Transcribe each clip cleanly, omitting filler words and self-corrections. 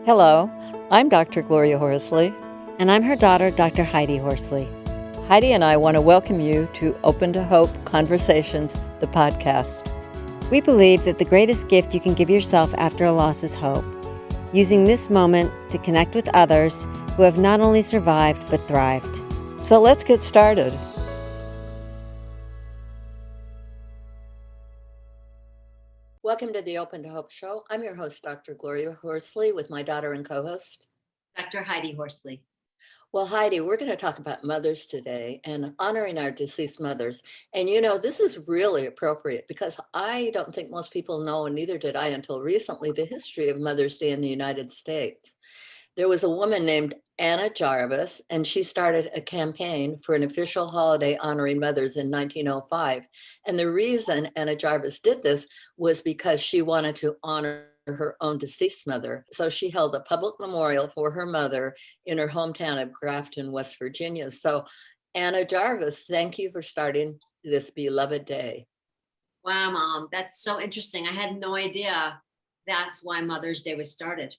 Hello, I'm Dr. Gloria Horsley. And I'm her daughter, Dr. Heidi Horsley. Heidi and I want to welcome you to Open to Hope Conversations, the podcast. We believe that the greatest gift you can give yourself after a loss is hope, using this moment to connect with others who have not only survived but thrived. So let's get started. Welcome to the Open to Hope show. I'm your host, Dr. Gloria Horsley, with my daughter and co-host, Dr. Heidi Horsley. Well, Heidi, we're going to talk about mothers today and honoring our deceased mothers. And this is really appropriate because I don't think most people know, and neither did I until recently, the history of Mother's Day in the United States. There was a woman named Anna Jarvis, and she started a campaign for an official holiday honoring mothers in 1905. And the reason Anna Jarvis did this was because she wanted to honor her own deceased mother. So she held a public memorial for her mother in her hometown of Grafton, West Virginia. So Anna Jarvis, thank you for starting this beloved day. Wow, Mom, that's so interesting. I had no idea that's why Mother's Day was started.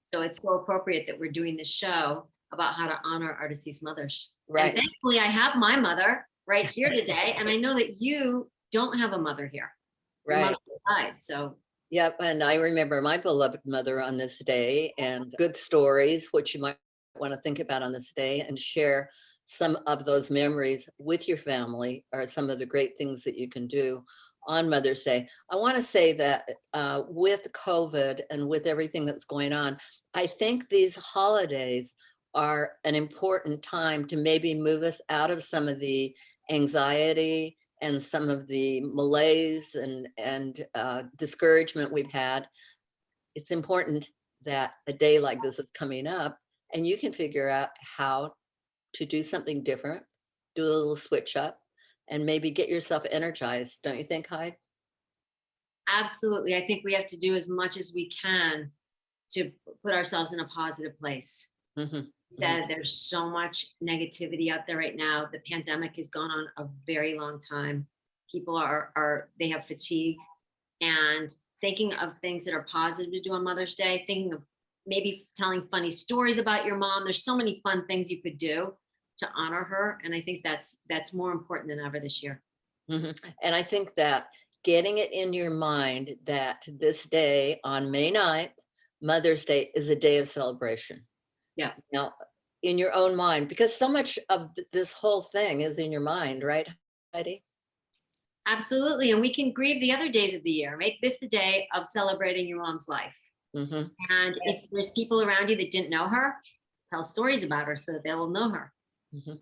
So it's so appropriate that we're doing this show about how to honor our deceased mothers. Right. And thankfully, I have my mother right here today. And I know that you don't have a mother here. Your Right. mother died, so. Yep. And I remember my beloved mother on this day and good stories, which you might want to think about on this day and share some of those memories with your family are some of the great things that you can do on Mother's Day. I want to say that with COVID and with everything that's going on, I think these holidays are an important time to maybe move us out of some of the anxiety and some of the malaise and discouragement we've had. It's important that a day like this is coming up and you can figure out how to do something different, do a little switch up, and maybe get yourself energized. Don't you think, Hyde? Absolutely. I think we have to do as much as we can to put ourselves in a positive place. Mm-hmm. Said there's so much negativity out there right now. The pandemic has gone on a very long time. People they have fatigue, and thinking of things that are positive to do on Mother's Day, thinking of maybe telling funny stories about your mom. There's so many fun things you could do to honor her. And I think that's more important than ever this year. Mm-hmm. And I think that getting it in your mind that this day on May 9th, Mother's Day, is a day of celebration. Yeah. Now, in your own mind, because so much of this whole thing is in your mind, right, Heidi? Absolutely. And we can grieve the other days of the year. Make this a day of celebrating your mom's life. Mm-hmm. And if there's people around you that didn't know her, tell stories about her so that they will know her. Mm-hmm.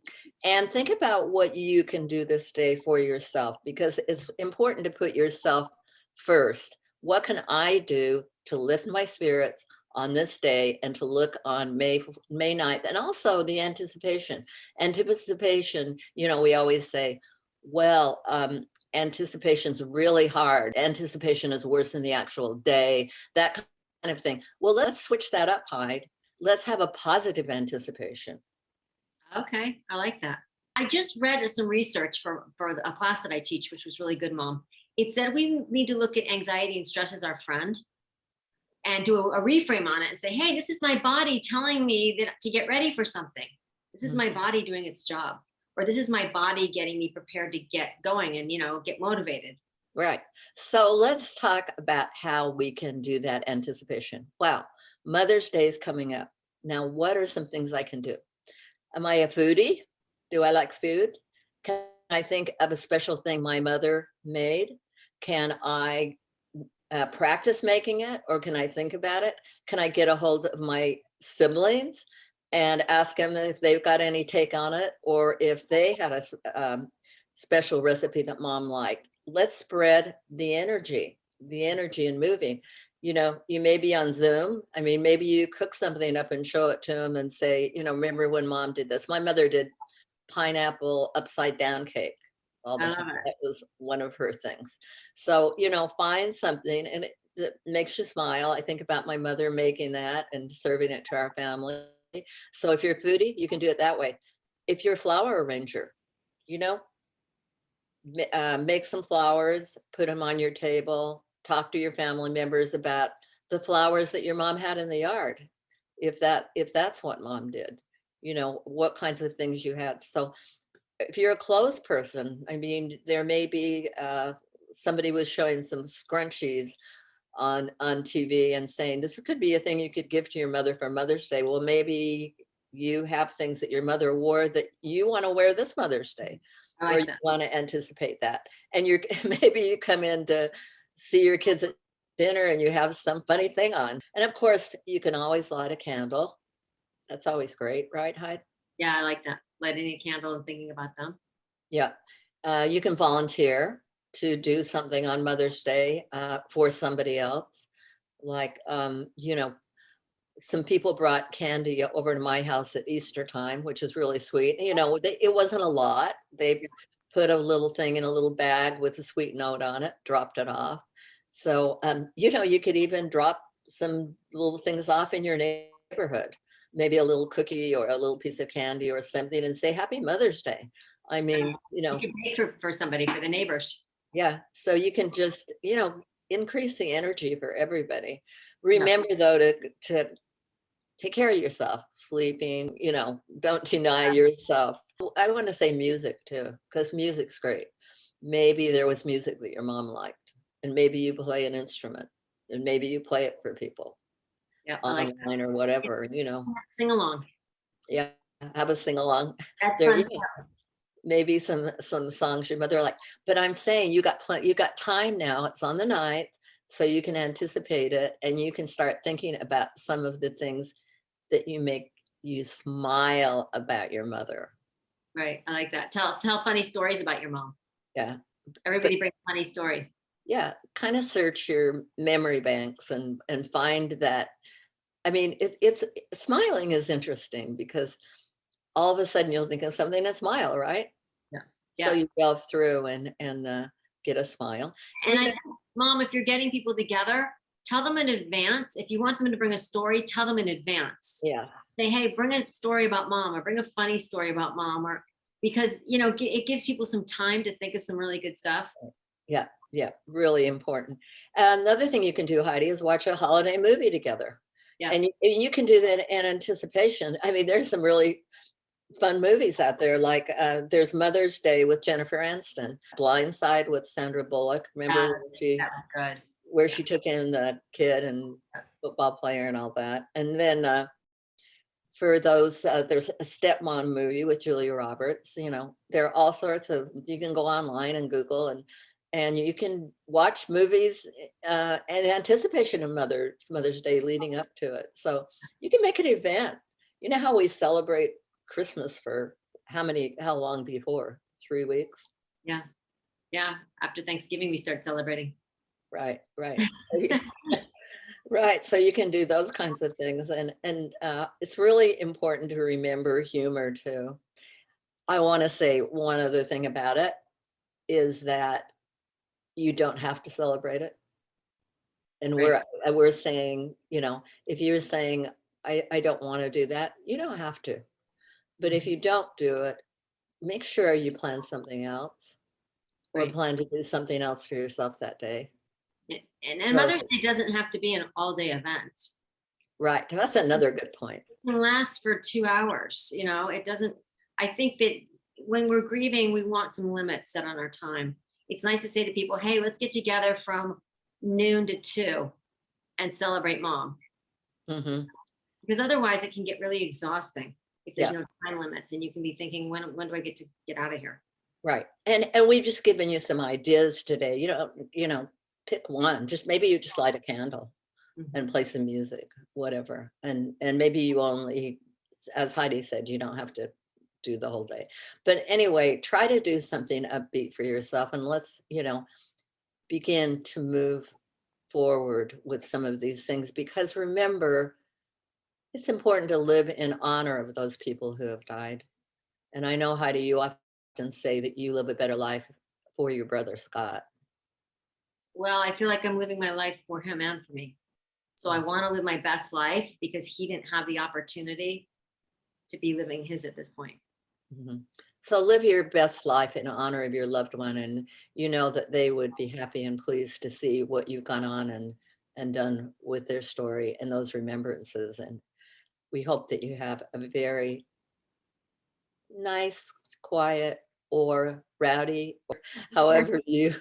And think about what you can do this day for yourself, because it's important to put yourself first. What can I do to lift my spirits on this day and to look on May 9th? And also the anticipation. Anticipation, we always say, well, anticipation's really hard. Anticipation is worse than the actual day, that kind of thing. Well, let's switch that up, Hyde. Let's have a positive anticipation. Okay, I like that. I just read some research for a class that I teach, which was really good, Mom. It said we need to look at anxiety and stress as our friend and do a reframe on it and say, hey, this is my body telling me that to get ready for something. This is my body doing its job. Or this is my body getting me prepared to get going and, get motivated. Right. So let's talk about how we can do that anticipation. Wow, Mother's Day is coming up. Now, what are some things I can do? Am I a foodie? Do I like food? Can I think of a special thing my mother made? Can I practice making it, or can I think about it? Can I get a hold of my siblings and ask them if they've got any take on it, or if they had a special recipe that Mom liked? Let's spread the energy and moving. You may be on Zoom. I mean, maybe you cook something up and show it to them and say, remember when Mom did this? My mother did pineapple upside down cake all the time. That was one of her things. So, find something and it makes you smile. I think about my mother making that and serving it to our family. So if you're a foodie, you can do it that way. If you're a flower arranger, make some flowers, put them on your table, talk to your family members about the flowers that your mom had in the yard. if that's what mom did, what kinds of things you had. So if you're a clothes person, I mean, there may be somebody was showing some scrunchies on TV and saying this could be a thing you could give to your mother for Mother's Day. Well, maybe you have things that your mother wore that you want to wear this Mother's Day, I or like you that. want to anticipate that. And you're maybe you come in to see your kids at dinner and you have some funny thing on. And of course, you can always light a candle. That's always great, right, Heidi? Yeah, I like that. Lighting a candle and thinking about them. Yeah. You can volunteer to do something on Mother's Day for somebody else. Like, some people brought candy over to my house at Easter time, which is really sweet. It wasn't a lot. They Yeah. put a little thing in a little bag with a sweet note on it, dropped it off. So, you could even drop some little things off in your neighborhood, maybe a little cookie or a little piece of candy or something, and say Happy Mother's Day. I mean, You can bake for somebody, for the neighbors. yeah. So you can just, increase the energy for everybody. Yeah. Remember though to take care of yourself, sleeping, don't deny yourself. I want to say music too, because music's great. Maybe there was music that your mom liked, and maybe you play an instrument, and maybe you play it for people Yeah, I like that. online or whatever, Sing along. yeah, have a sing along. That's There fun you go. stuff. Maybe some songs your mother like, but I'm saying you got time now. It's on the 9th, so you can anticipate it and you can start thinking about some of the things that make you smile about your mother. Right. I like that. Tell funny stories about your mom. Yeah. But Everybody brings a funny story. yeah, kind of search your memory banks and find that. I mean, it's smiling is interesting because all of a sudden you'll think of something and smile, right? Yeah. So Yeah. you delve through and get a smile. And I Remember, think, Mom, if you're getting people together, tell them in advance. If you want them to bring a story, tell them in advance. yeah, Say, hey, bring a story about mom, or bring a funny story about mom, or because it gives people some time to think of some really good stuff. yeah, yeah, really important. Another thing you can do, Heidi, is watch a holiday movie together. Yeah. And you can do that in anticipation. I mean, there's some really fun movies out there. Like there's Mother's Day with Jennifer Aniston, Blind Side with Sandra Bullock. Remember That was good. where she took in the kid and football player and all that. And then for those, there's a stepmom movie with Julia Roberts. There are all sorts of. You can go online and Google and you can watch movies in anticipation of Mother's Day leading up to it. So you can make an event. You know how we celebrate Christmas for how long before? 3 weeks? Yeah. Yeah. After Thanksgiving, we start celebrating. Right, right. Right. So you can do those kinds of things. And it's really important to remember humor too. I want to say one other thing about it is that you don't have to celebrate it. And Right. we're saying, if you're saying, I don't want to do that, you don't have to. But if you don't do it, make sure you plan something else or Right. plan to do something else for yourself that day. And So, Mother's Day doesn't have to be an all-day event. right. That's another good point. It can last for 2 hours. It doesn't. I think that when we're grieving, we want some limits set on our time. It's nice to say to people, hey, let's get together from noon to 2 and celebrate mom. Hmm. Because otherwise it can get really exhausting if there's Yeah. no time limits and you can be thinking, when do I get out of here? Right. And we've just given you some ideas today. Pick one. Just maybe you just light a candle and play some music, whatever. And maybe you only, as Heidi said, you don't have to do the whole day. But anyway, try to do something upbeat for yourself and let's, begin to move forward with some of these things because remember, it's important to live in honor of those people who have died. And I know, Heidi, you often say that you live a better life for your brother, Scott. Well, I feel like I'm living my life for him and for me. So I want to live my best life because he didn't have the opportunity to be living his at this point. Mhm. So live your best life in honor of your loved one, and you know that they would be happy and pleased to see what you've gone on and done with their story and those remembrances. And we hope that you have a very nice, quiet, or rowdy, or however you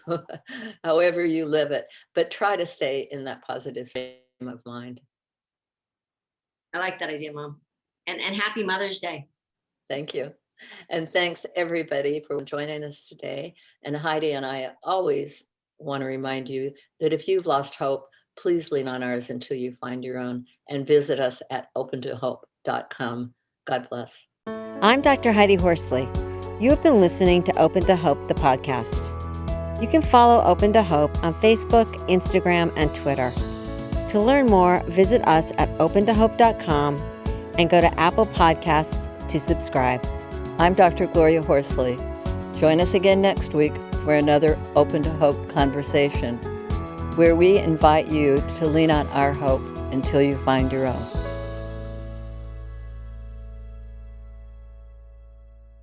however you live it, but try to stay in that positive frame of mind. I like that idea, Mom. And happy Mother's Day. Thank you. And thanks everybody for joining us today. And Heidi and I always want to remind you that if you've lost hope, please lean on ours until you find your own, and visit us at opentohope.com. God bless. I'm Dr. Heidi Horsley. You have been listening to Open to Hope, the podcast. You can follow Open to Hope on Facebook, Instagram, and Twitter. To learn more, visit us at opentohope.com and go to Apple Podcasts to subscribe. I'm Dr. Gloria Horsley. Join us again next week for another Open to Hope conversation, where we invite you to lean on our hope until you find your own.